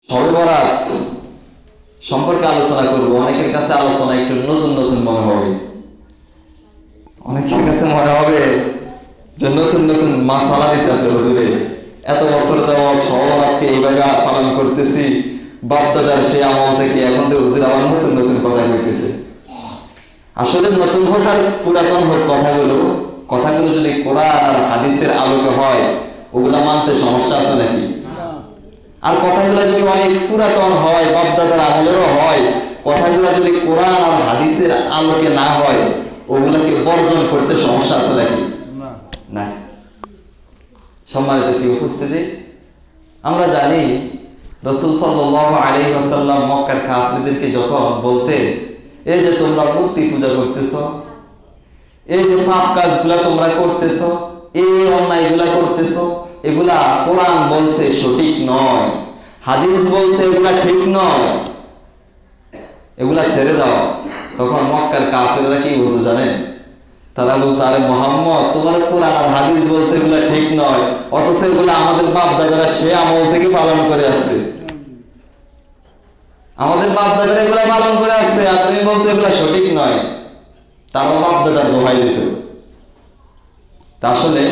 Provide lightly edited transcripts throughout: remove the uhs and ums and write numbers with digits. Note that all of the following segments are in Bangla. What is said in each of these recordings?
শবে বরাত সম্পর্কে আলোচনা করব। অনেকের কাছে আলোচনা একটু নতুন নতুন মনে হবে, অনেকের কাছে মনে হবে যে নতুন নতুন মাসালা দিতেছে হুজুরে। এত বছর যাবৎ শবে বরাতকে এইভাবে পালন করতেছি, বাপ-দাদার সেই আমল থেকে, এখন তো হুজুর আবার নতুন নতুন কথা বলতেছে। আসলে নতুন হোক আর পুরাতন হোক, কথাগুলো যদি কোরআন আর হাদিসের আলোকে হয়, ওগুলা মানতে সমস্যা আছে নাকি? আর কথাগুলো যদি অনেক পুরাতন হয়, বাপ-দাদার আমলেরও হয়, কথাগুলো যদি কোরআন আর হাদিসের আলোকে না হয়, ওগুলাকে বর্জন করতে সমস্যা আছে নাকি? না। সম্মানিত প্রিয় উপস্থিতি, আমরা জানি রাসূল সাল্লাল্লাহু আলাইহি ওয়াসাল্লাম মক্কার কাফিরদেরকে যখন বলতেন, এই যে তোমরা মূর্তি পূজা করতেছো, এই যে পাপ কাজগুলা তোমরা করতেছো, এই অন্যায়গুলা করতেছো, এগুলা কোরআন বলছে সঠিক নয়, হাদিস বলছে এগুলা ঠিক নয়, এগুলা ছেড়ে দাও। তখন মক্কার কাফিররা কি বলতো জানেন? তারা বলতো, আরে মুহাম্মদ, তোমার কোরআন আর হাদিস বলছে এগুলা ঠিক নয়, অথচ এগুলা আমাদের বাপ দাদারা সে আমল থেকে পালন করে আসছে, আমাদের বাপ দাদারা এগুলা পালন করে আসছে, আর তুমি বলছো এগুলা সঠিক নয়। তারাও বাপ দাদার দোহাই দিত। তা আসলে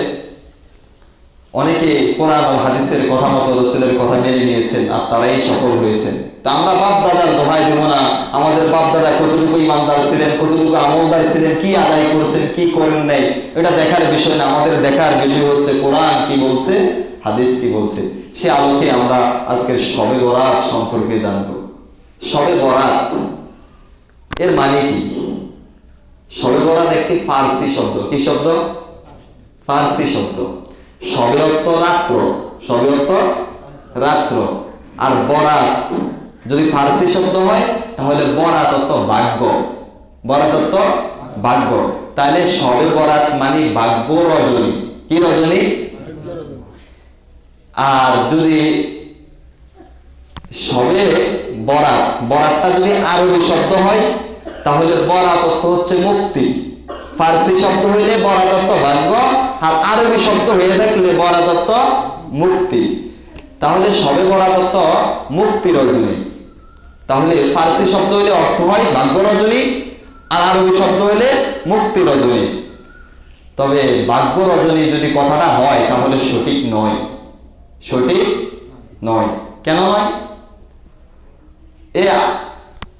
অনেকে কোরআন আর হাদিসের কথা মতো রাসূলের কথা মেনে নিয়েছেন, আর তারাই সফল হয়েছেন। তা আমরা বাপ দাদার দোহাই দেব না। আমাদের বাপ দাদা কতটুকু ইমানদার ছিলেন, কতটুকু আমলদার ছিলেন, কি আদায় করেছেন, কি করেন নাই, এটা দেখার বিষয় না। আমাদের দেখার বিষয় হচ্ছে কোরআন কি বলছে, হাদিস কি বলছে। সে আলোকে আমরা আজকের শবে বরাত সম্পর্কে জানব। শবে বরাত এর মানে কি? শবে বরাত একটি ফার্সি শব্দ। কি শব্দ? ফার্সি শব্দ। শবে অর্থ রাত্র, শবে অর্থ রাত্র, আর বরাত যদি ফার্সি শব্দ হয় তাহলে বরাত অর্থ ভাগ্য, বরাত অর্থ ভাগ্য। তাহলে শবে বরাত মানে ভাগ্য রজনী। কি রজনী? আর যদি শবে বরাত, বরাতটা যদি আরবি শব্দ হয় তাহলে বরাত অর্থ হচ্ছে মুক্তি। ফার্সি শব্দ হইলে বরাত অর্থ ভাগ্য, আর আরবি শব্দ হয়ে থাকলে বরাত অর্থ মুক্তি। তাহলে শবে বরাত অর্থ মুক্তি রজনী। তাহলে ফার্সি শব্দ হইলে অর্থ হয় ভাগ্য রজনী, আর আরবি শব্দ হইলে মুক্তি রজনী। তবে ভাগ্য রজনী যদি কথাটা হয় তাহলে সঠিক নয়, সঠিক নয়। কেন নয়?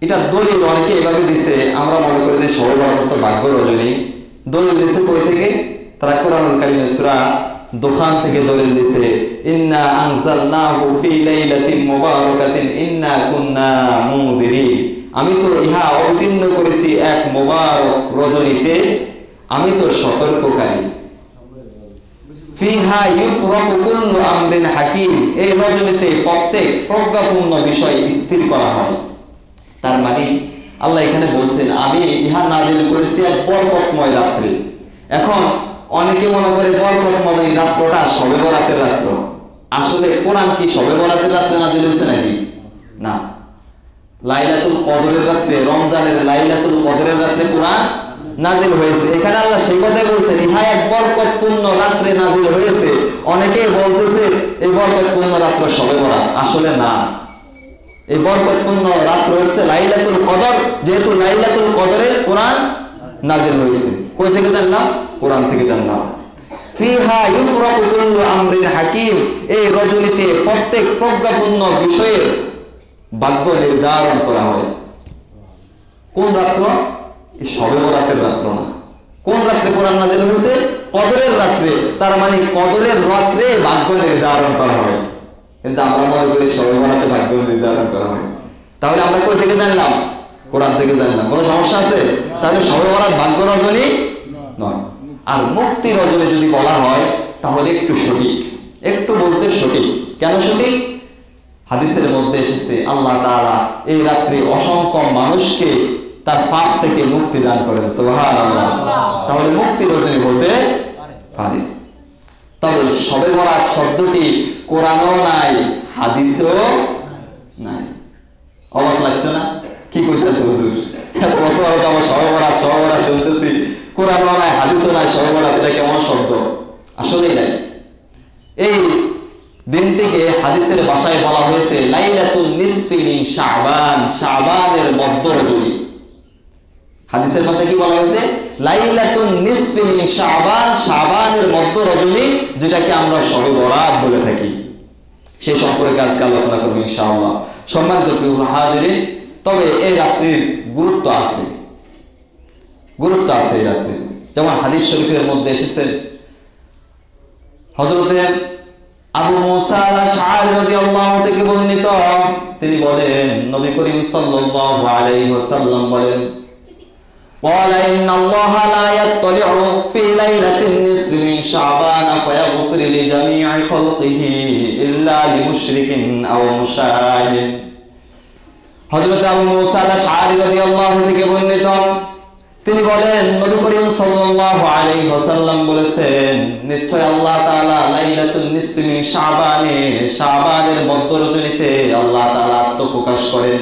এটা দলিল অনেকে এভাবে দিছে, আমরা মনে করি যে শবে বরাত অর্থ ভাগ্য রজনী। দলিল দিছে কই থেকে? তারা কোরআনুল কারীমে সূরা দুখান থেকে দলিল দিছে, ইন্না আনজালনাহু ফি লাইলাতিন মুবারাকাতিন ইন্না কুন্না মুনদিরিন। আমি তো ইহা অবতীর্ণ করেছি এক মুবারক রজনীতে, আমি তো সতর্ককারী। ফিহা ইউফরাকু কুল্লু আমরিন হাকিম, এই রজনীতে প্রত্যেক প্রজ্ঞাপূর্ণ বিষয় স্থির করা হয়। তার মানে আল্লাহ এখানে বলছেন, আমি ইহা নাজিল করেছি এক বরকতময় রাত্রে। এখন অনেকে মনে করে বরকতময় এই রাত্রটা শবে বরাতের রাত্র। আসলে কোরআন কি শবে বরাতের রাত্রে নাজিল হয়েছে নাকি? না। লাইলাতুল কদরের রাত্রে, রমজানের লাইলাতুল কদরের রাত্রে কোরআন নাজিল হয়েছে। এখানে আল্লাহ সেই কথাই বলছেন, ইহা এক বরকতপূর্ণ রাত্রে নাজিল হয়েছে। অনেকেই বলতেছে এই বরকতপূর্ণ রাত্র শবে বরাত। আসলে না, এই বরকতপূর্ণ রাত্র হচ্ছে লাইলাতুল কদর। যেহেতু লাইলাতুল কদরে কোরআন নাজিল হয়েছে। কই থেকে জানলাম? কোরআন থেকে জানলাম। ফিহা ইউফরাকু কুল্লু আমরিন হাকিম, এই রজনীতে প্রত্যেক প্রজ্ঞাপূর্ণ বিষয়ের ভাগ্য নির্ধারণ করা হয়। কোন রাত্র? এই শবে বরাতের রাত্র না। কোন রাত্রে কোরআন নাজিল হয়েছে? কদরের রাত্রে। তার মানে কদরের রাত্রে ভাগ্য নির্ধারণ করা হয়। কিন্তু আমরা মনে করি শবে বরাতে ভাগ্য নির্ধারণ করা হয়। তাহলে আমরা কই থেকে জানলাম? কোরআন থেকে জানলাম। কোনো সমস্যা আছে? তাহলে শবে বরাত ভাগ্য রজনী নয়। আর মুক্তি রজনী যদি বলা হয় তাহলে একটু সঠিক, একটু বলতে সঠিক। কেন সঠিক? হাদিসের মধ্যে এসেছে আল্লাহ তাআলা এই রাত্রে অসংখ্য মানুষকে তার পাপ থেকে মুক্তি দান করেন। সুবহানাল্লাহ। তাহলে মুক্তি রজনী হতে পারে। তবে শবে বরাত শব্দটি কোরআনেও নাই, হাদিসেও নাই। অবাক লাগছে না? কি কইতাছে হুজুর? এত বছর হলো আমরা শবে বরাত শুনতেছি, কোরআনও নাই, হাদিসও নাই, শবে বরাত এটা কেমন শব্দ? আসলেই নাই। এই দিনটিকে হাদিসের ভাষায় বলা হয়েছে লাইলাতুল নিসফি মিন শাবান, শাবানের মধ্য রজনী। হাদিসের ভাষায় কি বলা হয়েছে? লাইলাতুন নিসফি মিন শাবান, শাবানের মধ্য রজনী, যেটাকে আমরা শবে বরাত বলে থাকি। সেই সম্পর্কে আজকে আলোচনা করব ইনশাআল্লাহ। সম্মানিত প্রিয় হাজিরিন, তবে এই রাত্রির গুরুত্ব আছে, গুরুত্ব আছে এই রাত্রির। যেমন হাদিস শরীফের মধ্যে এসেছে, হযরতে আবু মুসা আল-আশআরী রাদিয়াল্লাহু থেকে বর্ণিত, তিনি বলেন, নবী করিম সাল্লাল্লাহু আলাইহি ওয়াসাল্লাম বলেন, قال إن الله لا يطلع في ليلة النصف من شعبان فيغفر لجميع خلقه إلا لمشرك أو مشاهد। হযরত আবু মুসা আল-আশআরী রাদিয়াল্লাহু থেকে বর্ণিত, তিনি বলেন, নবী করিম সাল্লাল্লাহু আলাইহি ওয়াসাল্লাম বলেছেন, নিশ্চয় আল্লাহ তাআলা লাইলাতুল নিসফি মিন শাবানে, শাবানের মধ্য রজনীতে আল্লাহ তাআলা আত্মপ্রকাশ করেন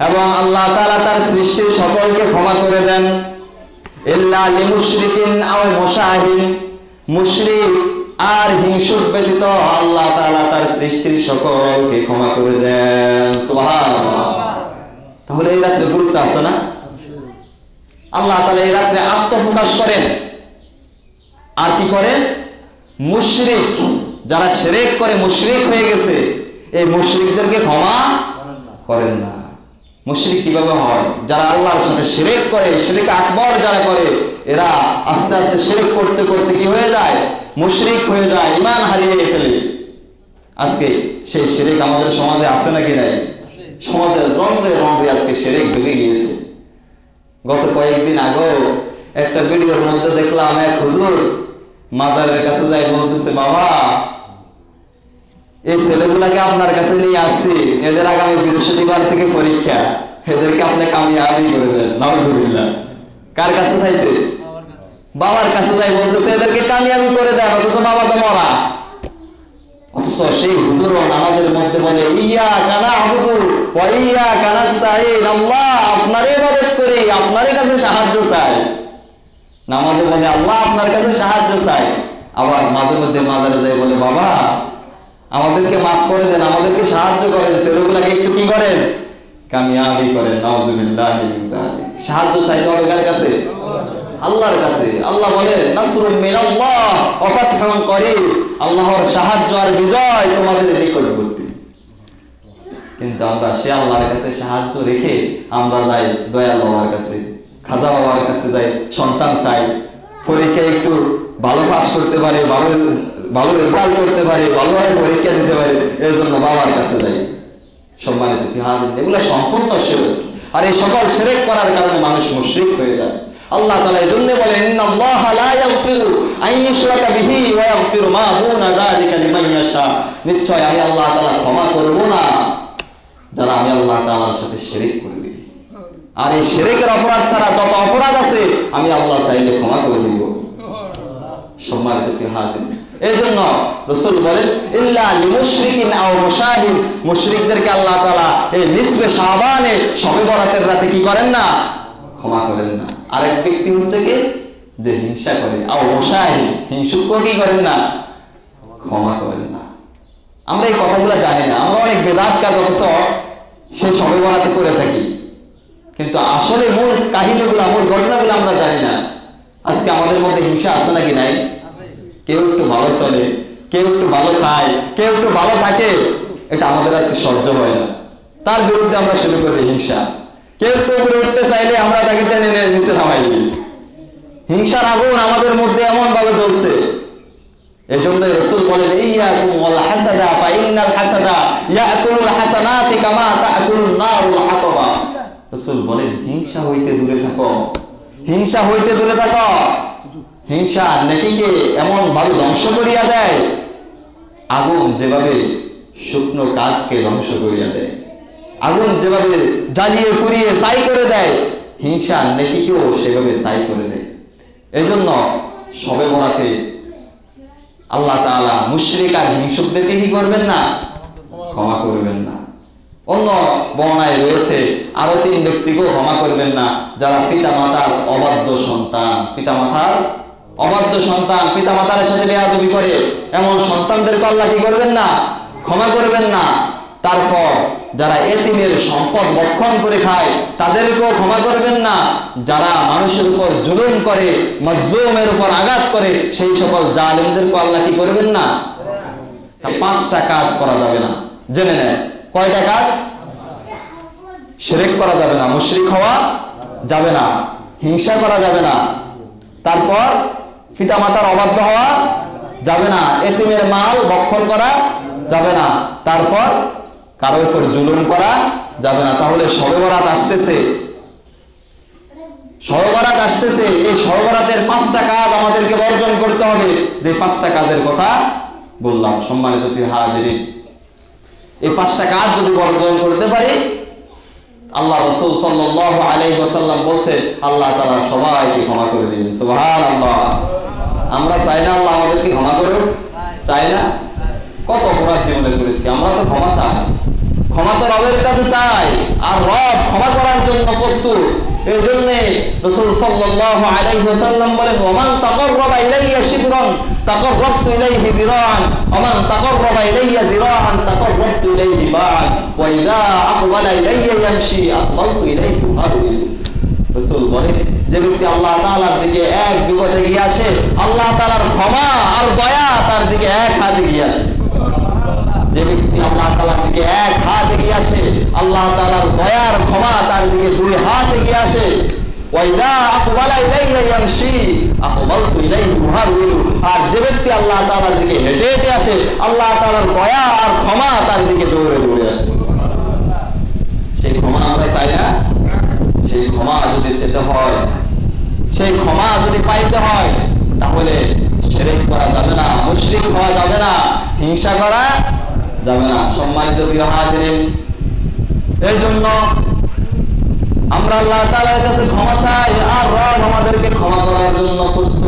এবং আল্লাহ তাআলা তার সৃষ্টির সকলকে ক্ষমা করে দেন। ইল্লা লিমুশরিকিন আও মুশাহিন, মুশরিক আর হিংসুক ব্যতীত আল্লাহ তাআলা তার সৃষ্টির সকলকে ক্ষমা করে দেন। সুবহানাল্লাহ। তাহলে এই রাত্রে গুরুত্ব আছে না? আল্লাহ তাআলা এই রাত্রে আত্মপ্রকাশ করেন। আর কি করেন? মুশরিক, যারা শিরক করে মুশরিক হয়ে গেছে, এই মুশরিকদেরকে ক্ষমা করেন না। মুশরিক কিভাবে হয়? যারা আল্লাহর সাথে শিরক করে, শিরক আকবর যারা করে, এরা আস্তে আস্তে শিরক করতে করতে কি হয়ে যায়? মুশরিক হয়ে যায়, ঈমান হারিয়ে ফেলে। আজকে সেই শিরক আমাদের সমাজে আছে নাকি নাই? সমাজের রন্ধ্রে রন্ধ্রে আজকে শিরক ঢুকে গিয়েছে। গত কয়েকদিন আগেও একটা ভিডিওর মধ্যে দেখলাম, এক হুজুর মাজারের কাছে যাই বলতেছে, বাবা এই ছেলেগুলাকে আপনার কাছে নিয়ে আসছি, এদের আগামী বৃহস্পতিবার থেকে পরীক্ষা, এদেরকে আপনি কামিয়াবি করে দেন। নাউজুবিল্লাহ। কার কাছে চাইছে? বাবার কাছে যাই বলতেছে এদেরকে কামিয়াবি করে দেন, অথচ বাবা তো মরা। অথচ সেই হুজুর নামাজের মধ্যে বলে, ইয়াকা না'বুদু ওয়া ইয়াকা নাস্তাঈন, আল্লাহ আপনারই ইবাদত করি, আপনারই কাছে সাহায্য চাই। নামাজে বলে আল্লাহ আপনার কাছে সাহায্য চাই, আবার মাঝে মধ্যে মাজারে যায় বলে, বাবা আমাদেরকে মাফ করে দেন, আমাদেরকে সাহায্য করেন, ছেলেগুলাকে একটু কি করেন? কামিয়াবি করেন। নাউজুবিল্লাহি মিন যালিক। সাহায্য চাইতে হবে কার কাছে? আল্লাহর কাছে। আল্লাহ বলে, নাসরুম মিনাল্লাহ ওয়া ফাতহুন করিব, আল্লাহর সাহায্য আর বিজয় তোমাদের নিকটবর্তী। কিন্তু আমরা সে আল্লাহর কাছে সাহায্য রেখে আমরা যাই দয়াল বাবার কাছে, খাজা বাবার কাছে যাই, সন্তান চাই, পরীক্ষায় একটু ভালো পাস করতে পারে, ভালো রেজাল্ট করতে পারে, ভালোভাবে পরীক্ষা দিতে পারে, এই জন্য বাবার কাছে যাই। সম্মানিত ফিহাজ, এগুলো সম্পূর্ণ শিরক। আর এই সকল শিরক করার কারণে মানুষ মুশরিক হয়ে যায়। আল্লাহ তাআলা এজন্য বলেন, ইন্নাল্লাহা লা ইয়াগফিরু আন ইউশরাকা বিহি ওয়া ইয়াগফিরু মা দুনা যালিকা লিমান ইয়াশা, নিশ্চয় আমি আল্লাহ তাআলা ক্ষমা করব না যারা আমি আল্লাহ তাআলার সাথে শিরক করবে। আর এই শিরকের অপরাধ ছাড়া যত অপরাধ আছে আমি আল্লাহ চাইলে ক্ষমা করে দিব। সম্মানিত ফিহাজ, এই জন্য রাসূল বলেন, ইল্লা লিমুশরিকিন আও মুশাহিদ, মুশরিকদেরকে আল্লাহ তাআলা এই নিসফে শাবানে, শবে বরাতের রাতে কি করেন না? ক্ষমা করেন না। আরেক ব্যক্তি হচ্ছে কি? যে হিংসা করে, আও মুশাহিদ, হিংসুককে কি করেন না? ক্ষমা করেন না। আমরা এই কথাগুলো জানি না, আমরা অনেক বেদাত কাজ অথচ সেই শবে বরাতে করে থাকি, কিন্তু আসলে মূল কাহিনীগুলো, মূল ঘটনাগুলো আমরা জানি না। আজকে আমাদের মধ্যে হিংসা আছে নাকি নাই? কেউ একটু ভালো চলে, কেউ একটু ভালো খায়, কেউ একটু ভালো থাকে, এটা আমাদের আজকে সহ্য হয় না, তার বিরুদ্ধে আমরা শুরু করি হিংসা। কেউ একটু উপরে উঠতে চাইলে আমরা তাকে টেনে নিচে নামাই দিই। হিংসার আগুন আমাদের মধ্যে এমন ভাবে জ্বলছে। এই জন্য রাসূল বলেন, ইয়াকুম ওয়াল হাসাদা ফা ইন্নাল হাসাদা ইয়াকুলুল হাসানাতি কামা তাকুলুন নারুল হাতাবা। রাসূল বলেন, হিংসা হইতে দূরে থাকো, হিংসা হইতে দূরে থাকো। হিংসা নেকিকে এমন ভাবে ধ্বংস করিয়া দেয়, আগুন যেভাবে শুকনো কাঠকে ধ্বংস করিয়া দেয়, আগুন যেভাবে জ্বালিয়ে পুড়িয়ে ছাই করে দেয়, হিংসা নেকিকেও সেভাবে ছাই করে দেয়। এই জন্য শবে বরাতে আল্লাহ তাআলা মুশরিক আর হিংসুকদেরকে কি করবেন না? ক্ষমা করবেন না। অন্য বর্ণায় রয়েছে আরো 3 ব্যক্তিকেও ক্ষমা করবেন না, যারা পিতামাতার অবাধ্য সন্তান, পিতামাতার অবাধ্য সন্তান, পিতামাতার সাথে বেয়াদবি করে, এমন সন্তানদেরকে আল্লাহ কি করবেন না? ক্ষমা করবেন না। তারপর যারা এতিমের সম্পদ ভক্ষণ করে খায় তাদেরকেও ক্ষমা করবেন না, যারা মানুষের উপর জুলুম করে, মাজলুমের উপর আঘাত করে, সেই সকল জালেমদেরকে আল্লাহ কি করবেন না? 5টা কাজ করা যাবে না, জেনে নেন। কয়টা কাজ? শিরক করা যাবে না, মুশরিক হওয়া যাবে না, হিংসা করা যাবে না, তারপর পিতামাতার অবাধ্য হওয়া যাবে না, এতিমের মাল ভক্ষণ করা যাবে না, তারপর কারো উপর জুলুম করা যাবে না। তাহলে শবে বরাত আসতেছে, শবে বরাত আসতেছে, এই শবে বরাতের 5টা কাজ আমাদেরকে বর্জন করতে হবে, যে 5টা কাজের কথা বললাম। সম্মানিত হাজিরিন, এই 5টা কাজ যদি বর্জন করতে পারি, আল্লাহ রাসূল সাল্লাল্লাহু আলাইহি ওয়াসাল্লাম বলছে আল্লাহ তাআলা সবাইকে ক্ষমা করে দিবেন। সুবহানাল্লাহ। আমরা চাই না আল্লাহ আমাদেরকে ক্ষমা করুন? চাই না? কত অপরাধ জীবনে করেছি, আমরা তো ক্ষমা চাই, ক্ষমা তো রবের কাছে চাই, আর রব ক্ষমা করার জন্য প্রস্তুত। এই জন্য রাসূল সাল্লাল্লাহু আলাইহি ওয়াসাল্লাম বলেন, ওমান তাকাররাবা ইলাইয়া শিবরান তাকাররাবতু ইলাইহি দিরান, ওমান তাকাররাবা ইলাইয়া দিরান তাকাররাবতু ইলাইহি বা'ন, ওয়া ইযা আকবালা ইলাইয়া ইয়ামশি আকবালতু ইলাইহি হারুল। রাসূল বলেন, যে ব্যক্তি আল্লাহ তাআলার দিকে এক বিগতে এগিয়ে আসে, আল্লাহ তাআলার ক্ষমা আর দয়া তার দিকে এক হাত এগিয়ে আসে। যে ব্যক্তি আল্লাহ তাআলার দিকে এক হাত এগিয়ে আসে, আল্লাহ তাআলার দয়ার ক্ষমা তার দিকে 2 হাত এগিয়ে আসে। ওয়াইদা আকবালা ইলাইয়া ইয়ামশি আকবালতু ইলাইহি হারুল। আর যে ব্যক্তি আল্লাহ তাআলার দিকে হেঁটে হেঁটে আসে, আল্লাহ তাআলার দয়া আর ক্ষমা তার দিকে দৌড়ে দৌড়ে আসে। সেই ক্ষমা আমরা চাই না? সেই ক্ষমা যদি যেতে হয়, সেই ক্ষমা যদি পাইতে হয়, তাহলে শিরক করা যাবে না, মুশরিক হওয়া যাবে না, হিংসা করা যাবে না। সম্মানিত প্রিয় হাজিরিন, এই জন্য আমরা আল্লাহ তাআলার কাছে ক্ষমা চাই, আর রব আমাদেরকে ক্ষমা করার জন্য প্রস্তুত।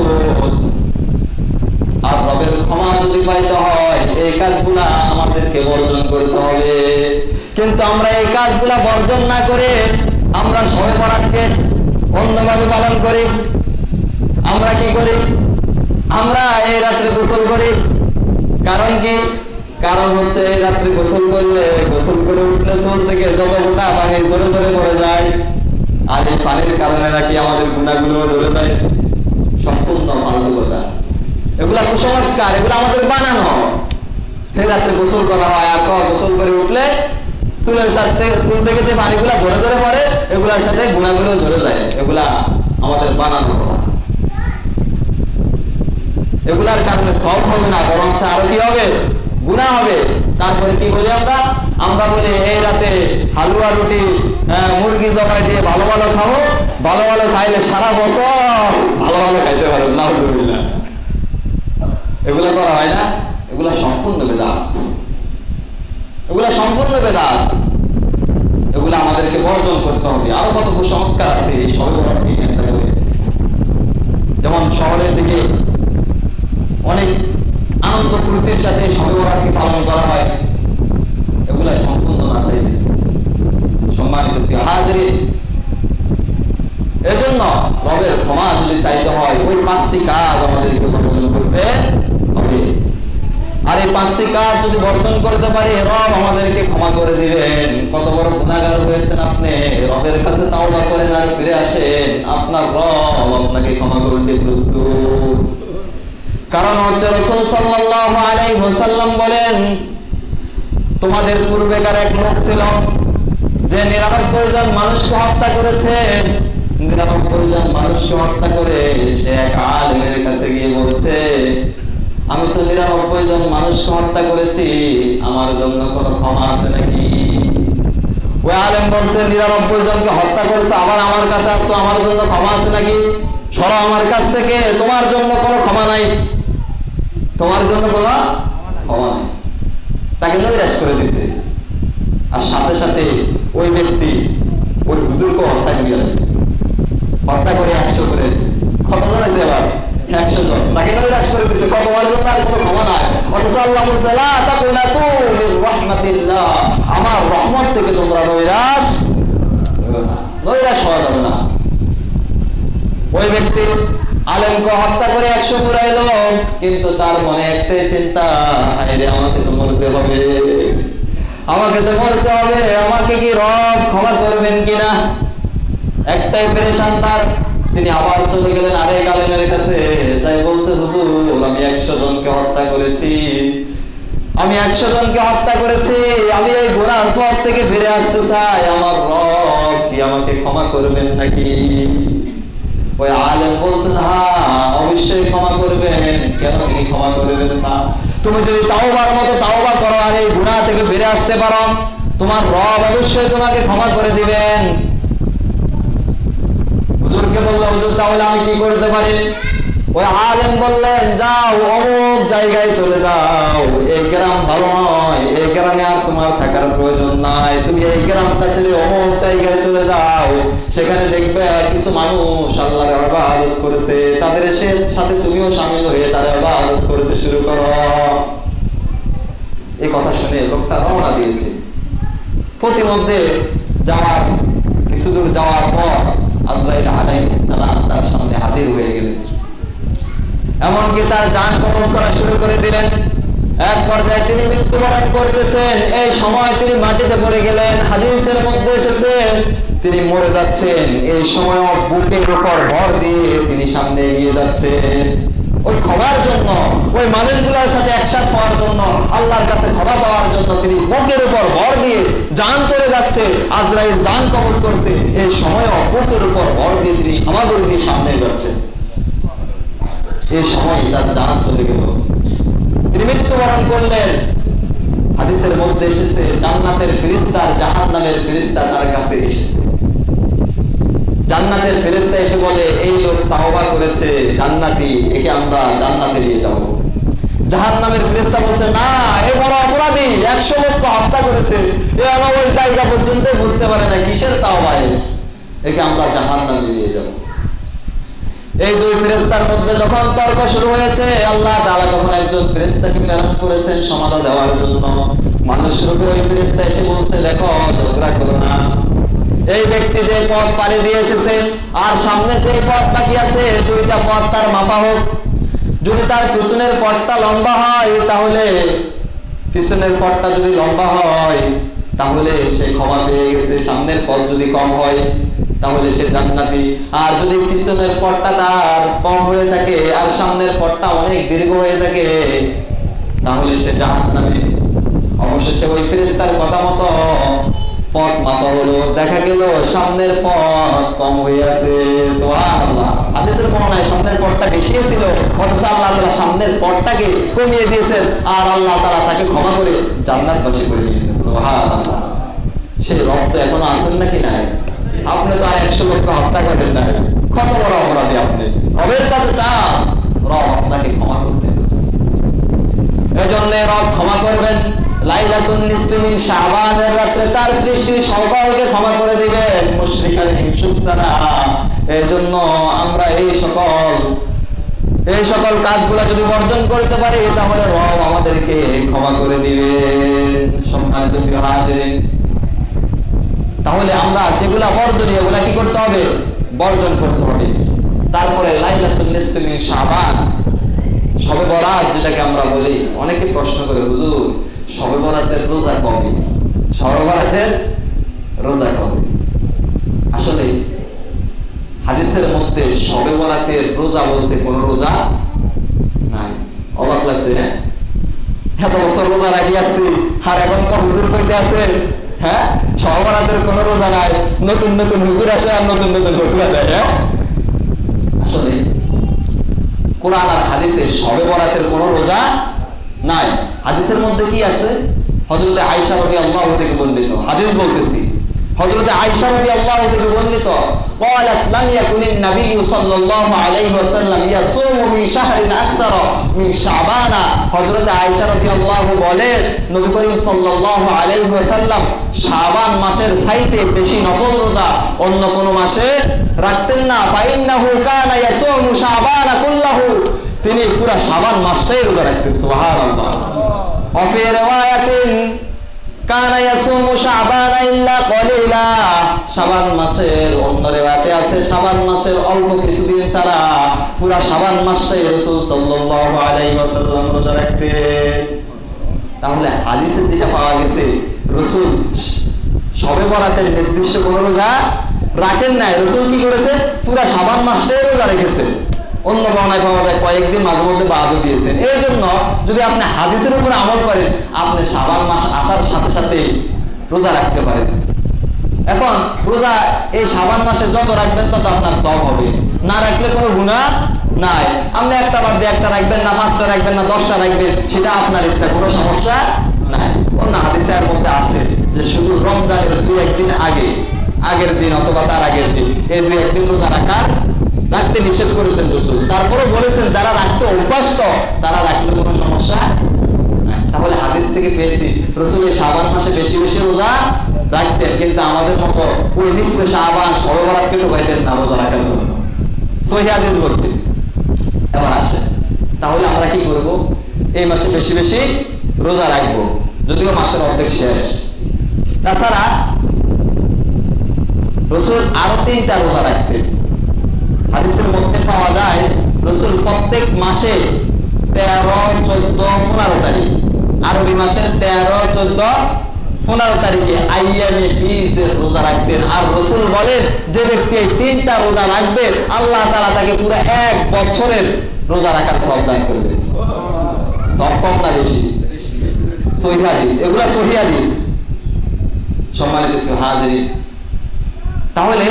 আর রবের ক্ষমা যদি পাইতে হয়, এই কাজগুলা আমাদেরকে বর্জন করতে হবে। কিন্তু আমরা এই কাজগুলা বর্জন না করে আমরা শবে বরাতকে অন্যভাবে পালন করি। আমরা কি করি? আমরা এই রাত্রে গোসল করি। কারণ কি? কারণ হচ্ছে এই রাত্রে গোসল করলে, গোসল করে উঠলে চুল থেকে যত গোটা পানি জোরে জোরে পড়ে যায়, আর এই পানির কারণে নাকি আমাদের গুনাহগুলো ঝরে যায়। সম্পূর্ণ ফালতু কথা, এগুলা কুসংস্কার, এগুলো আমাদের বানানো। এই রাত্রে গোসল করা হয়, আর গোসল করে উঠলে চুলের সাথে, চুল থেকে যে পানিগুলা ঝরে ঝরে পড়ে, এগুলার সাথে গুনাহগুলো ঝরে যায়। এগুলা আমাদের বানানো কথা। এগুলার কারণে সব হবে না, বরং আরো কি হবে? গুনাহ হবে। তারপরে কি বলি আমরা? আমরা বলি এই রাতে হালুয়া রুটি মুরগি জবাই দিয়ে ভালো ভালো খাবো, ভালো ভালো খাইলে সারা বছর ভালো ভালো খাইতে পারবো। নাউজুবিল্লাহ। এগুলা করা হয় না? এগুলা সম্পূর্ণ বেদাত, এগুলা সম্পূর্ণ বেদাত। এগুলা আমাদেরকে বর্জন করতে হবে। আরো কত কুসংস্কার আছে এই শবে বরাত নিয়ে একটা করে। যেমন শহরের দিকে অনেক আনন্দ ফুর্তির সাথে শবে বরাতকে পালন করা হয়, এগুলা সম্পূর্ণ নাজায়েজ। সম্মানিত হাজিরিন, এজন্য রবের ক্ষমা যদি চাইতে হয়, ওই 5টি কাজ আমাদেরকে বর্জন করতে হবে। আর এই 5টি কাজ যদি বর্জন করতে পারি, রব আমাদেরকে ক্ষমা করে দিবেন। কত বড় গুনাহগার হয়েছেন আপনি, রবের কাছে তাওবা করেন আর ফিরে আসেন, আপনার রব আপনাকে ক্ষমা করতে প্রস্তুত। কারণ হচ্ছে রাসূল সাল্লাল্লাহু আলাইহি ওয়াসাল্লাম বলেন, তোমাদের পূর্বেকার এক লোক ছিল যে 99 জন মানুষকে হত্যা করেছে। 99 জন মানুষকে হত্যা করে সে এক আলেমের কাছে গিয়ে বলছে, আমি তো 99 জন মানুষকে হত্যা করেছি, আমার জন্য কোনো ক্ষমা আছে নাকি? ওই আলেম বলছে, 99 জনকে হত্যা করেছে, আবার আমার কাছে আসছো, আমার জন্য ক্ষমা আছে নাকি? সরো আমার কাছ থেকে, তোমার জন্য কোনো ক্ষমা নাই, তোমার জন্য কোনো ক্ষমা নাই। তাকে নৈরাশ করে দিছে। আর সাথে সাথে ওই ব্যক্তি ওই হুজুরকে হত্যা করে গেছে, হত্যা করে 100 করেছে। কতজন আছে? এবার 100 জন। তাকে নৈরাশ করে দিছে, তোমার জন্য আর কোনো ক্ষমা নাই। অথচ আল্লাহ বলছে, লা তাকুনাতু মির রাহমাতিল্লাহ, আমার রহমত থেকে তোমরা নৈরাশ হওয়া যাবে না। ওই ব্যক্তি আলেমকে হত্যা করে 100 পুরাইলো, কিন্তু তার মনে একটাই চিন্তা, হায়রে আমাকে তো মরতে হবে, আমাকে তো মরতে হবে, একটাই পেরেশান তার। তিনি আবার চলে গেলেন আরেক আলেমের কাছে, যাই বলছে, হুজুর আমি 100 জনকে হত্যা করেছি, আমি 100 জনকে হত্যা করেছি, আমি এই গুনার পথ থেকে ফিরে আসতে চাই, আমার রব কি আমাকে ক্ষমা করবেন নাকি? ওই আলেম বলছেন, হ্যাঁ অবশ্যই ক্ষমা করবেন, কেন তিনি ক্ষমা করবেন না? তুমি যদি তাওবার মতো তাওবা করো আর এই গুনাহ থেকে ফিরে আসতে পারো, তোমার রব অবশ্যই তোমাকে ক্ষমা করে দিবেন। হুজুরকে বলল, হুজুর তাহলে আমি কি করতে পারি? ওই আলেম বললেন, যাও অমুক জায়গায় চলে যাও, এই গ্রাম ভালো নয়, এই গ্রামে আর তোমার থাকার প্রয়োজন নাই, তুমি এই গ্রামটা ছেড়ে অমুক জায়গায় চলে যাও, সেখানে দেখবে কিছু মানুষ আল্লাহর ইবাদত করেছে, তাদের সাথে তুমিও শামিল হয়ে তার ইবাদত করতে শুরু করো। এই কথা শুনে লোকটা রওনা দিয়েছে। প্রতিমধ্যে যাওয়ার কিছু দূর যাওয়ার পর আজরাইল আলাইহিস সালাম তার সামনে হাজির হয়ে গেলেন, এমনকি তার জান কবজ করা শুরু করে দিলেন। এক পর্যায়ে তিনি মৃত্যুবরণ করতেছেন, এই সময় তিনি মাটিতে পড়ে গেলেন। হাদিসের মধ্যে এসেছে তিনি মরে যাচ্ছেন, এই সময় বুকের উপর ভর দিয়ে তিনি সামনে এগিয়ে যাচ্ছেন ওই ক্ষমার জন্য, ওই মানুষগুলোর সাথে একসাথে হওয়ার জন্য, আল্লাহর কাছে ক্ষমা পাওয়ার জন্য। তিনি বুকের উপর ভর দিয়ে জান চলে যাচ্ছে, আজরাইল জান কবজ করছে, এই সময় বুকের উপর ভর দিয়ে তিনি আমাদের দিয়ে সামনে যাচ্ছেন। এই সময় তার জান চলে গেল, তিনি মৃত্যুবরণ করলেন। হাদিসের মধ্যে এসেছে জান্নাতের ফেরেশতা আর জাহান্নামের ফেরেশতা তার কাছে এসেছে। জান্নাতের ফেরেশতা এসে বলে, এই লোক তাওবা করেছে, জান্নাতি, একে আমরা জান্নাতে নিয়ে যাব। জাহান্নামের ফেরেশতা বলছে, না, এ বড় অপরাধী, 100 লোককে হত্যা করেছে, এ আমার ওই জায়গা পর্যন্ত বুঝতে পারে না কিসের তাওবা, একে আমরা জাহান্নামে নিয়ে যাব। এই দুই ফেরেশতার মধ্যে যখন তর্ক শুরু হয়েছে, আল্লাহ তাআলা তখন একজন ফেরেশতাকে প্রেরণ করেছেন সমাধান দেওয়ার জন্য। মানুষ রূপে ওই ফেরেশতা এসে বলছে, দেখো ঝগড়া করো না, এই ব্যক্তি যে পথ পাড়ি দিয়ে এসেছে আর সামনে যে পথ বাকি আছে, দুইটা পথ তার মাপা হোক। যদি তার পিছনের পথটা লম্বা হয়, তাহলে পিছনের পথটা যদি লম্বা হয় তাহলে সে ক্ষমা পেয়ে গেছে, সামনের পথ যদি কম হয় তাহলে সে জান্নাতি। আর যদি পিছনের পথটা তার কম হয়ে থাকে আর সামনের পথটা অনেক দীর্ঘ হয়ে থাকে তাহলে সে জাহান্নামী। অবশেষে ওই ফেরেশতার কথা মতো পথ মাপা হলো, দেখা গেল সামনের পথ কম হয়ে আছে। সুবহানাল্লাহ। হাদিসের বর্ণনায় সামনের পথটা বেশি ছিল, অথচ আল্লাহ তাআলা সামনের পথটাকে কমিয়ে দিয়েছেন আর আল্লাহ তাআলা তাকে ক্ষমা করে জান্নাতবাসী করে দিয়েছেন। সুবহানাল্লাহ। সেই রব তো এখনো আছেন নাকি নাই? আপনি তো আর 100 লোককে হত্যা করেন না, কত বড় অপরাধী আপনি। রবের কাছে চান, রব আপনাকে ক্ষমা করতে বলছেন। এজন্য রব ক্ষমা করবেন। লাইলাতুন নিসফি মিন শাবানের রাতে তার সৃষ্টি সকলকে ক্ষমা করে দিবেন, মুশরিক আর হিংসুক ছাড়া। এজন্য আমরা এই সকল কাজগুলো যদি বর্জন করতে পারি তাহলে রব আমাদেরকে ক্ষমা করে দিবেন। সম্মানিত প্রিয় হাজিরিন, তাহলে আমরা যেগুলা বর্জনীয় ওগুলা কি করতে হবে? বর্জন করতে হবে। তারপরে লাইলাতুন নিসফি মিন শাবান, শবে বরাত যেটাকে আমরা বলি, অনেকে প্রশ্ন করে, হুজুর শবে বরাতের রোজা কবে? শবে বরাতের রোজা কবে? আসলে হাদিসের মধ্যে শবে বরাতের রোজা বলতে কোনো রোজা নাই। অবাক লাগছে, হ্যাঁ? এত বছর রোজা রাখি আসছি আর এখনকার হুজুর কইতে আছে, হ্যাঁ শবে বরাতের কোনো রোজা নাই, নতুন নতুন হুজুর আসে আর নতুন নতুন ফতোয়া দেয়। হ্যাঁ, আসলে কোরআন আর হাদিসে শবে বরাতের কোনো রোজা নাই। হাদিসের মধ্যে কি আছে? হযরত আয়েশা রাদিয়াল্লাহু থেকে বর্ণিত হাদিস বলতেছি। হযরত আয়েশা রাদিয়াল্লাহু থেকে বর্ণিত, قالت لم يكن النبي صلى الله عليه وسلم يصوم من شهر اكثر من شعبان। হযরত আয়েশা রাদিয়াল্লাহু বলেন, নবী করিম সাল্লাল্লাহু আলাইহি ওয়াসাল্লাম শাবান মাসের চাইতে বেশি নফল রোজা অন্য কোন মাসে রাখতেন না। ফাইন্নাহু কানা ইয়াসুমু শাবান কুল্লাহু, তিনি পুরো শাবান মাসটাই রোজা রাখতেন। সুবহানাল্লাহ। ওয়া ফি রিওয়ায়াতিন কানা ইয়াসুমু শাবান ইল্লা কলিলা, শাবান মাসের অন্য রিওয়ায়াতে আছে শাবান মাসের অল্প কিছুদিন ছাড়া পুরো শাবান মাসটাই রাসূল সাল্লাল্লাহু আলাইহি ওয়াসাল্লাম রোজা রাখতেন। তাহলে হাদিসে যেটা পাওয়া গেছে, রাসূল শবে বরাতের নির্দিষ্ট কোনো রোজা রাখেন নাই, রাসূল কি করেছে পুরা শাবান মাসটাই রোজা রেখেছে। অন্য বর্ণনায় পাওয়া যায় কয়েকদিন মাঝে মধ্যে বাদও দিয়েছেন। এই জন্য যদি আপনি হাদিসের উপর আমল করেন, আপনি শাবান মাস আসার সাথে সাথে রোজা রাখতে পারেন। এখন রোজা এই শাবান মাসে যত রাখবেন তত আপনার সওয়াব হবে, না রাখলে কোনো গুনাহ নাই। আপনি একটা বাদ দিয়ে একটা রাখবেন না, 5টা রাখবেন না, 10টা রাখবেন, সেটা আপনার ইচ্ছা, কোনো সমস্যা নাই। অন্য হাদিসের মধ্যে আছে যে শুধু রমজানের 2-1 দিন আগের দিন অথবা তার আগের দিন, এই 2-1 দিন রোজা রাখতে নিষেধ করেছেন রাসূল। তারপরে বলেছেন যারা রাখতে অভ্যস্ত তারা রাখলে কোনো সমস্যা নাই। তাহলে হাদিস থেকে পেয়েছি রাসূল এই শাবান মাসে বেশি বেশি রোজা রাখতেন, কিন্তু আমাদের মতো ওই নিসফে শাবান শবে বরাতকে ঢুকাইতেন না রোজা রাখার জন্য। সহিহ হাদিস বলছি। এবার আসে, তাহলে আমরা কি করব? এই মাসে বেশি বেশি রোজা রাখবো, যদিও মাসের অর্ধেক শেষ। তাছাড়া রাসূল আরো 3টা রোজা রাখতেন। হাদিসের মধ্যে পাওয়া যায় রাসূল প্রত্যেক মাসে 13, 14, 15 তারিখ, আরবি মাসের 13, 14, 15 তারিখে আইয়ামে বীজের রোজা রাখতেন। আর রাসূল বলেন যে ব্যক্তি এই 3টা রোজা রাখবে আল্লাহ তাআলা তাকে পুরো 1 বছরের রোজা রাখার সওয়াব দান করবে। সওয়াব কম না বেশি? সহিহ হাদিস, এগুলা সহিহ হাদিস। সম্মানিত হাজিরিন, তাহলে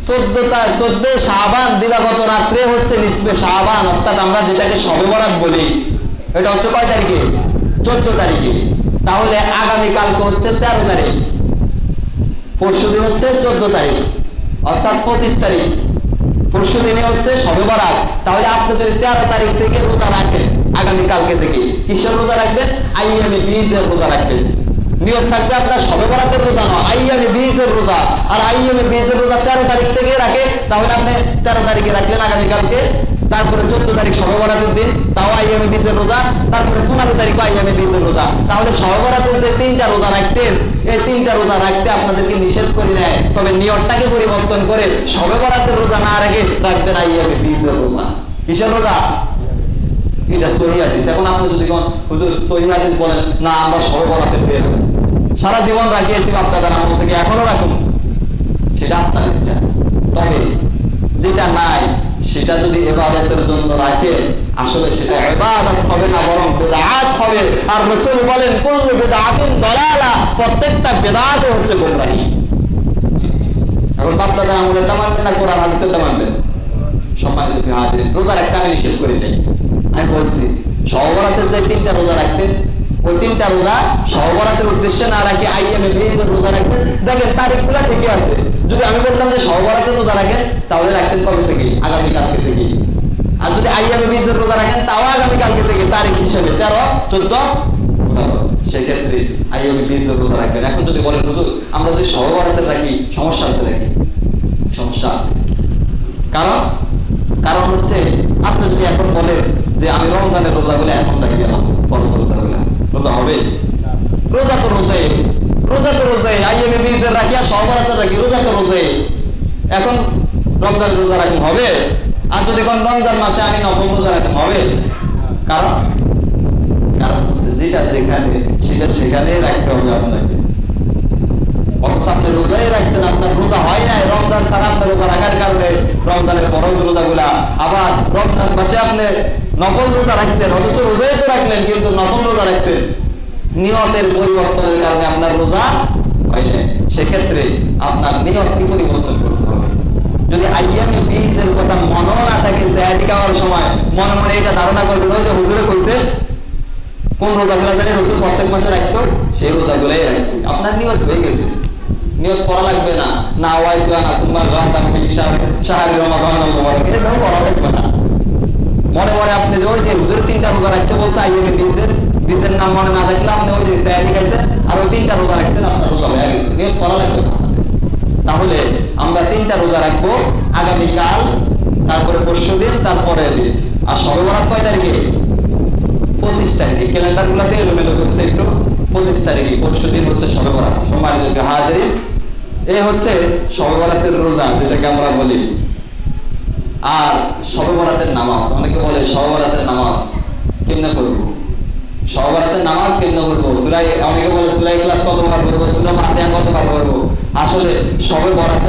14 শাবান দিবাগত রাত্রে হচ্ছে নিসফে শাবান, অর্থাৎ আমরা যেটাকে শবে বরাত বলি, এটা হচ্ছে কয় তারিখে? 14 তারিখে। তাহলে আগামী কালকে হচ্ছে 13 তারিখ, পরশুদিন হচ্ছে 14 তারিখ, অর্থাৎ 25 তারিখ। পরশুদিনে হচ্ছে শবে বরাত। তাহলে আপনি যদি 13 তারিখ থেকে রোজা রাখেন, আগামী কালকে থেকে কিসের রোজা রাখবেন? আইয়ামে বীজের রোজা রাখবেন। নিয়ত থাকবে আপনার শবে বরাতের রোজা নয়, আইয়ামে বীজের রোজা। আর আইয়ামে বীজের রোজা 13 তারিখ থেকে রাখে, তাহলে আপনি 13 তারিখে রাখলেন আগামী কালকে, তারপরে 14 তারিখ শবে বরাতের দিন, তাও আইয়ামে বীজের রোজা, তারপরে 15 তারিখ আইয়ামে বীজের রোজা। তাহলে শবে বরাতের যে 3টা রোজা রাখতেন, এই 3টা রোজা রাখতে আপনাদেরকে নিষেধ করে নেয়, তবে নিয়তটাকে পরিবর্তন করে শবে বরাতের রোজা না রেখে রাখবেন আইয়ামে বীজের রোজা। কিসের রোজা? এটা সহিহ হাদিস। এখন আপনি যদি কোন হুজুর সহিহ হাদিস বলেন না, আমরা শবে বরাতের দিন সারা জীবন রাখিয়েছি আপনাদের আমল থেকে, এখনো রাখুন, সেটা আপনার ইচ্ছা। তবে যেটা নাই সেটা যদি ইবাদতের জন্য রাখে, আসলে সেটা ইবাদত হবে না, বরং বিদআত হবে। আর রাসূল বলেন কুল্লু বিদআতিন দালালা, প্রত্যেকটা বিদআত হচ্ছে গোমরাহি। এখন বাপদাদার আমলটা মানবেন না কোরআন হাদিসেরটা মানবেন? সম্মানিত হাজিরিন, রোজা রাখতে আমি নিষেধ করে দেই। আমি বলছি শবে বরাতের যে 3টা রোজা রাখতেন, ওই 3টা রোজা শবে বরাতের উদ্দেশ্যে না রাখে আইয়ামে বীজের রোজা রাখতেন। দেখেন তারিখগুলো ঠিকই আছে। যদি আমি বলতাম যে শবে বরাতের রোজা রাখেন, তাহলে রাখতেন কবে থেকে? আগামী কালকে থেকে। আর যদি আইয়ামে বীজের রোজা রাখেন, তাও আগামী কালকে থেকে, তারিখ হিসেবে 13, 14, 15, সেক্ষেত্রে আইয়ামে বীজের রোজা রাখবেন। এখন যদি বলেন হুজুর আমরা যদি শবে বরাতের রাখি, সমস্যা আছে নাকি? সমস্যা আছে। কারণ হচ্ছে আপনি যদি এখন বলেন যে আমি রমজানের রোজাগুলো এখন রাখি গেলাম, ফরজ রোজাগুলো, রোজা হবে? রোজা তো রোজাই, আইয়ামে বীজের রাখি আর শবে বরাতের রাখি, রোজা তো রোজাই। এখন রমজানের রোজা রাখুন হবে? আর যদি কোন রমজান মাসে আমি নফল রোজা রাখুন হবে? কারণ হচ্ছে যেটা যেখানে সেটা সেখানেই রাখতে হবে আপনাকে। অথচ আপনি রোজাই রাখছেন, আপনার রোজা হয় নাই। রমজান ছাড়া আপনার রোজা রাখার কারণে রমজানের ফরজ রোজাগুলা, আবার রমজান মাসে আপনি নফল রোজা রাখছেন, অথচ রোজাই তো রাখলেন কিন্তু নফল রোজা রাখছেন। নিয়তের পরিবর্তনের কারণে আপনার রোজা হয় নাই। সেক্ষেত্রে আপনার নিয়তকে পরিবর্তন করতে হবে। যদি আইয়ামে বীজের কথা মনে না থাকে, সেহরি খাওয়ার সময় মনে মনে এটা ধারণা করবেন ওই যে হুজুরে কইছে কোন রোজাগুলা জানি রাসূল প্রত্যেক মাসে রাখতো, সেই রোজাগুলাই রাখছি, আপনার নিয়ত হয়ে গেছে। নিয়ত করা লাগবে না, না ওয়াইতু আনা সুম্মা গাদাম মিন শাহরি রমাদানিল মুবারাক, এটা করা লাগবে না। মনে মনে আপনি যে ওই যে হুজুর 3টা রোজা রাখতে বলছে আইয়ামে বীজের নাম মনে না থাকলে আপনি ওই যে সেহরি খাইছেন আর ওই 3টা রোজা রাখছেন, আপনার রোজা হয়ে গেছে, নিয়ত করা লাগবে না। তাহলে আমরা 3টা রোজা রাখবো, আগামীকাল, তারপরে পরশুদিন, তারপরে দিন। আর শবে বরাত কয় তারিখে? 25 তারিখে। ক্যালেন্ডার গুলাতে এলোমেলো করছে একটু। 25 তারিখে, পরশুদিন হচ্ছে শবে বরাত। সম্মানিত হাজিরিন, এই হচ্ছে শবে বরাতের রোজা যেটাকে আমরা বলি। আর শবে বরাতের নামাজ, অনেকে বলে শবে বরাতের নামাজ কেমনে পড়বো, শবে বরাতের নামাজ কেমনে পড়বো, অনেকে বলে সূরা ইখলাস কতবার পড়বো, সূরা ফাতিহা কতবার পড়বো। আসলে শবে বরাত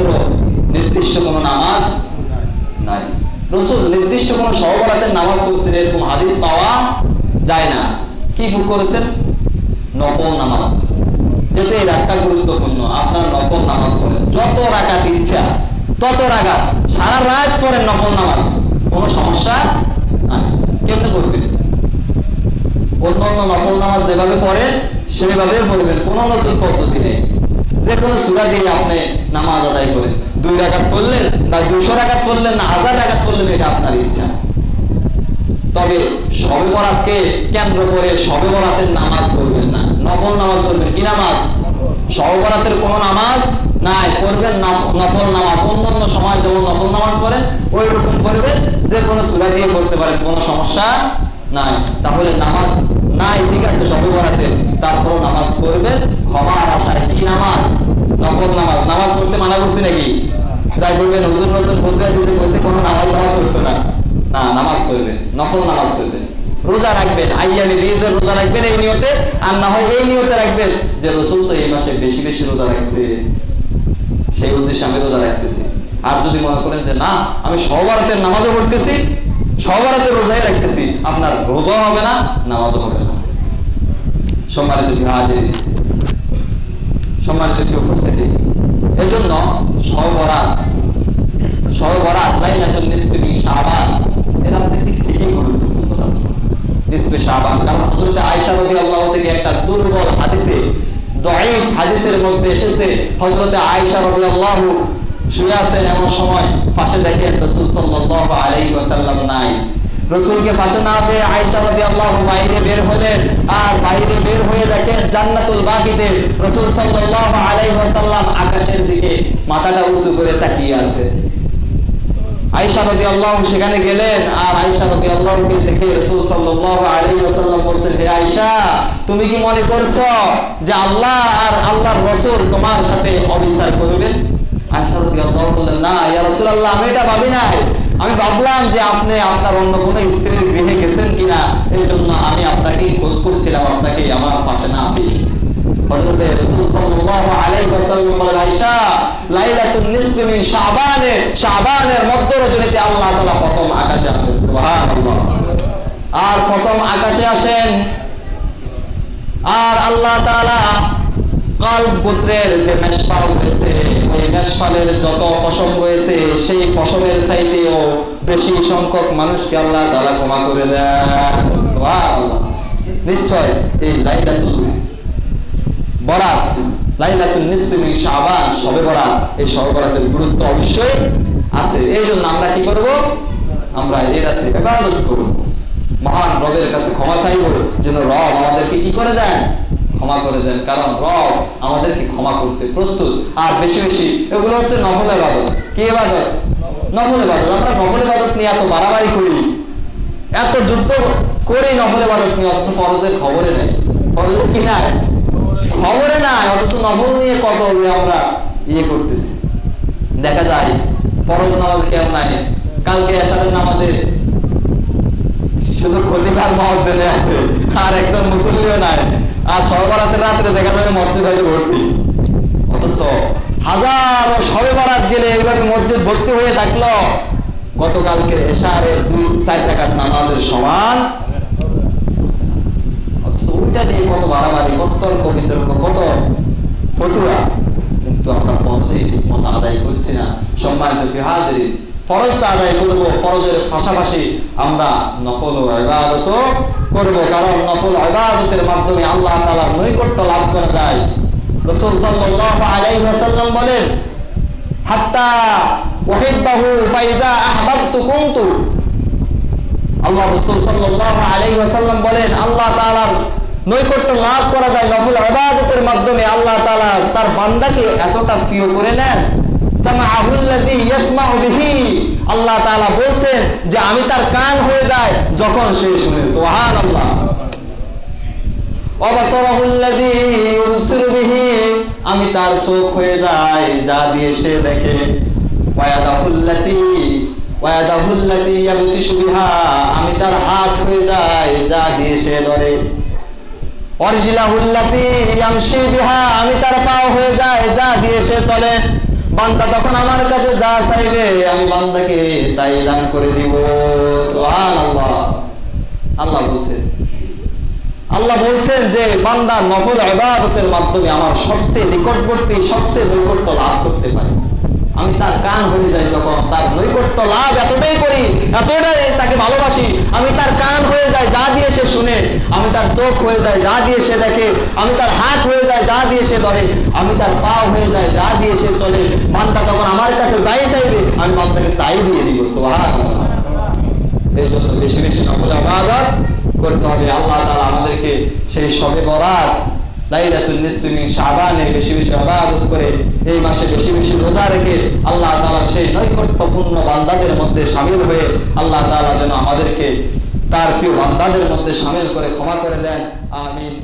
সবে বরাতের নামাজ পড়ছেন এরকম হাদিস পাওয়া যায় না। কি বুক করেছেন? নফল নামাজ। যেহেতু এই রাতটা গুরুত্বপূর্ণ, আপনার নফল নামাজ পড়েন, যত রাকাত ইচ্ছা তত রাকাত, সারা রাত পড়েন নফল নামাজ, কোনো সমস্যা নাই। কেমনে করবেন? অন্যান্য নফল নামাজ যেভাবে পড়েন সেভাবে পড়বেন, কোনো নতুন পদ্ধতি নেই। যে কোনো সূরা দিয়ে আপনি নামাজ আদায় করেন, 2 রাকাত পড়লেন না 200 রাকাত পড়লেন না 1000 রাকাত পড়লেন, এটা আপনার ইচ্ছা। তবে শবে বরাতকে কেন্দ্র করে শবে বরাতের নামাজ পড়বেন না, নফল নামাজ পড়বেন। কি নামাজ? শবে বরাতের কোনো নামাজ নাই, পড়বেন নফল নামাজ। অন্যান্য সময় যেমন নফল নামাজ পড়েন ওই রকম পড়বেন, যে কোনো সূরা দিয়ে পড়তে পারেন, কোনো সমস্যা নাই। তাহলে নামাজ নাই, ঠিক আছে, শবে বরাতে, তারপরও নামাজ পড়বেন ক্ষমার আশায়। কি নামাজ? নফল নামাজ। নামাজ পড়তে মানা করছি নাকি? যাই করবেন, হুজুর নতুন ফতোয়া দিতে কইছে কোনো নামাজ হতো না, না, নামাজ পড়বেন, নফল নামাজ পড়বেন। রোজা রাখবেন, আইয়ামে বীজের রোজা রাখবেন এই নিয়তে, আর না হয় এই নিয়তে রাখবেন যে রাসূল তো এই মাসে বেশি বেশি রোজা রাখছে, সেই উদ্দেশ্যে আমি রোজা রাখতেছি। আর যদি মনে করেন যে না, আমি শবে বরাতের নামাজও পড়তেছি, শবে বরাতের রোজাই রাখতেছি, আপনার রোজাও হবে না, নামাজও হবে না। সম্মানিত হাজির, সম্মানিত উপস্থিতি, এজন্য শবে বরাত লাইলাতুন নিসফি মিন শাবান, এর থেকে ঠিকই গুরুত্বপূর্ণ রাত নিসফে শাবান। কারণ হযরত আয়েশা রাদিয়াল্লাহু থেকে একটা দুর্বল হাদিসে, দাঈফ হাদিসের মধ্যে এসেছে, হযরত আয়েশা রাদিয়াল্লাহু শুয়ে আছেন, এমন সময় পাশে দেখেন রাসূল সাল্লাল্লাহু আলাইহি ওয়াসাল্লাম নাই। রাসূলকে পাশে না পেয়ে আয়েশা রাদিয়াল্লাহু বাইরে বের হলেন, আর বাইরে বের হয়ে দেখেন জান্নাতুল বাকিতে রাসূল সাল্লাল্লাহু আলাইহি ওয়াসাল্লাম আকাশের দিকে মাথাটা উঁচু করে তাকিয়ে আছে। আয়েশা রাদিয়াল্লাহু সেখানে গেলেন, আর আয়েশা রাদিয়াল্লাহুকে দেখে রাসূল সাল্লাল্লাহু আলাইহি ওয়াসাল্লাম বলছেন, হে আয়েশা, তুমি কি মনে করছো যে আল্লাহ আর আল্লাহর রাসূল তোমার সাথে অবিচার করবেন? আয়েশা রাদিয়াল্লাহু বললেন, না ইয়া রাসূলুল্লাহ, আমি এটা ভাবি নাই। আমি ভাবলাম যে আপনি আপনার অন্য কোনো স্ত্রীর গৃহে গেছেন কিনা, এই জন্য আমি আপনাকে খোঁজ করছিলাম, আপনাকে আমার পাশে না পেয়ে। হযরত রাসূল সাল্লাল্লাহু আলাইহি ওয়াসাল্লাম বলেন, আয়েশা, লাইলাতুন নিসফি মিন শাবানের মধ্য রজনীতে আল্লাহ তাআলা প্রথম আকাশে আসেন। সুবহানাল্লাহ। আর প্রথম আকাশে আসেন, আর আল্লাহ তাআলা কালব গোত্রের যে মেশফাল রয়েছে, ওই মেশফালের যত পশম রয়েছে, সেই পশমের চাইতেও বেশি সংখ্যক মানুষকে আল্লাহ তাআলা ক্ষমা করে দেন। সুবহানাল্লাহ। নিশ্চয় এই লাইলাতুল বরাত, লাইলাতুন নিসফি মিন শাবান, শবে বরাত, এই শবে বরাতের গুরুত্ব অবশ্যই আছে। এই জন্য আমরা কি করব? আমরা এই রাতে ইবাদত করব, মহান রবের কাছে ক্ষমা চাইব, যেন রব আমাদেরকে কি করে দেন? ক্ষমা করে দেন। কারণ রব আমাদেরকে ক্ষমা করতে প্রস্তুত। আর বেশি বেশি এগুলো হচ্ছে নফল ইবাদত। কি ইবাদত? নফল ইবাদত। আমরা নফল ইবাদত নিয়ে এত বাড়াবাড়ি করি, এত যুদ্ধ করে নফল ইবাদত নিয়ে, অথচ ফরজের খবরে নেই। ফরজের কি নাই? খবরে নাই। অথচ নফল নিয়ে কত আমরা করতেছি। দেখা যায় ফরজ নামাজ কেমন নাই, কালকে এশারের নামাজে শুধু খতিবার মুয়াজ্জিন আছে, আর একজন মুসল্লিও নাই, আর শবে বরাতের রাতে দেখা যাবে মসজিদ হয়তো ভর্তি। অথচ হাজারো শবে বরাত গেলে এইভাবে মসজিদ ভর্তি হয়ে থাকলো, গতকালকের এশারের 2-4 রাকাত নামাজের সমান। অথচ ওইটা দিয়ে কত বাড়াবাড়ি, কত তর্ক বিতর্ক, কত ফতুয়া, কিন্তু আমরা ফরজে ঠিকমতো আদায় করছি না। সম্মানিত হাজিরিন, ফরজটা আদায় করবো, ফরজের পাশাপাশি আমরা নফল ও ইবাদত করব, কারণ নফল ইবাদতের মাধ্যমে আল্লাহ তাআলার নৈকট্য লাভ করা যায়। রাসূল সাল্লাল্লাহু আলাইহি ওয়াসাল্লাম বলেন, হাত্তা উহিব্বাহু ফাইদা আহবাবতু কুনতু। আল্লাহ রাসূল সাল্লাল্লাহু আলাইহি ওয়াসাল্লাম বলেন, আল্লাহ তাআলার নৈকট্য লাভ করা যায় নফল ইবাদতের মাধ্যমে। আল্লাহ তাআলা তার বান্দাকে এতটা প্রিয় করে নেন, সামাআহুল্লাযী ইয়াসমাউ বিহি, আল্লাহ তাআলা বলছেন যে আমি তার কান হয়ে যাই যখন সে শুনে। সুবহানাল্লাহ। ওয়া বাসারাহুল্লাযী ইউবসিরু বিহি, আমি তার চোখ হয়ে যাই যা দিয়ে সে দেখে। ওয়া ইয়াদাহুল্লাতী ইয়াবতিশু বিহা, আমি তার হাত হয়ে যাই যা দিয়ে সে ধরে। ওয়ারজিলাহুল্লাতী ইয়ামশি বিহা, আমি তার পা হয়ে যাই যা দিয়ে সে চলে। বান্দা তখন আমার কাছে যা চাইবে আমি বান্দাকে তাই দান করে দিব। সুবহানাল্লাহ। আল্লাহ বলছেন যে বান্দা নফল ইবাদতের মাধ্যমে আমার সবচেয়ে নিকটবর্তী, সবচেয়ে নৈকট্য লাভ করতে পারে। আমি তার কান হয়ে যাই, তখন তার নৈকট্য লাভ এতটাই করি, এতটাই তাকে ভালোবাসি, আমি তার কান হয়ে যাই যা দিয়ে সে শুনে, আমি তার চোখ হয়ে যাই যা দিয়ে সে দেখে, আমি তার হাত হয়ে যাই যা দিয়ে সে ধরে, আমি তার পা হয়ে যাই যা দিয়ে সে চলে। বান্দা তখন আমার কাছে যাই চাইবে আমি বান্দাকে তাই দিয়ে দিব। সুবহানাল্লাহ। এই জন্য বেশি বেশি নফল ইবাদত করতে হবে। আল্লাহ তাআলা আমাদেরকে সেই শবে বরাত, লাইলাতুল নিসফি মিন শাবানে বেশি বেশি ইবাদত করে, এই মাসে বেশি বেশি রোজা রেখে আল্লাহ তাআলা সেই নৈকট্যপূর্ণ বান্দাদের মধ্যে শামিল হয়ে আল্লাহ তাআলা যেন আমাদেরকে তার প্রিয় বান্দাদের মধ্যে শামিল করে ক্ষমা করে দেন। আমিন।